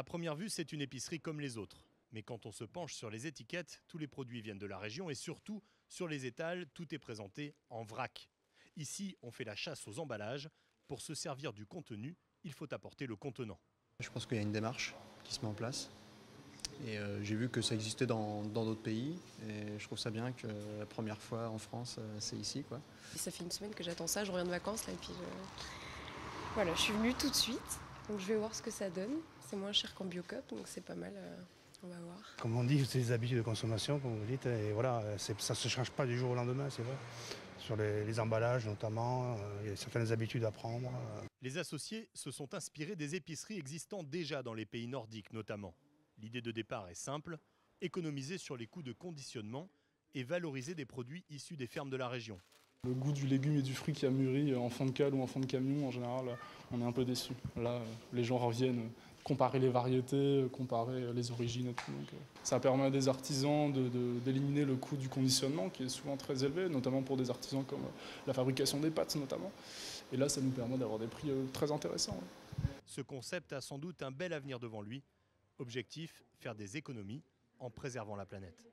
À première vue, c'est une épicerie comme les autres. Mais quand on se penche sur les étiquettes, tous les produits viennent de la région et surtout, sur les étals, tout est présenté en vrac. Ici, on fait la chasse aux emballages. Pour se servir du contenu, il faut apporter le contenant. Je pense qu'il y a une démarche qui se met en place. Et j'ai vu que ça existait dans d'autres pays. Et je trouve ça bien que la première fois en France, c'est ici, quoi. Ça fait une semaine que j'attends ça, je reviens de vacances là et puis voilà, je suis venue tout de suite. Donc je vais voir ce que ça donne. C'est moins cher qu'en Biocop, donc c'est pas mal. On va voir. Comme on dit, c'est les habitudes de consommation, comme vous dites. Et voilà, ça ne se change pas du jour au lendemain, c'est vrai. Sur les emballages notamment, il y a certaines habitudes à prendre. Les associés se sont inspirés des épiceries existant déjà dans les pays nordiques notamment. L'idée de départ est simple, économiser sur les coûts de conditionnement et valoriser des produits issus des fermes de la région. Le goût du légume et du fruit qui a mûri en fond de cale ou en fond de camion, en général, on est un peu déçus. Là, les gens reviennent comparer les variétés, comparer les origines et tout. Donc, ça permet à des artisans d'éliminer le coût du conditionnement qui est souvent très élevé, notamment pour des artisans comme la fabrication des pâtes notamment. Et là, ça nous permet d'avoir des prix très intéressants. Ce concept a sans doute un bel avenir devant lui. Objectif, faire des économies en préservant la planète.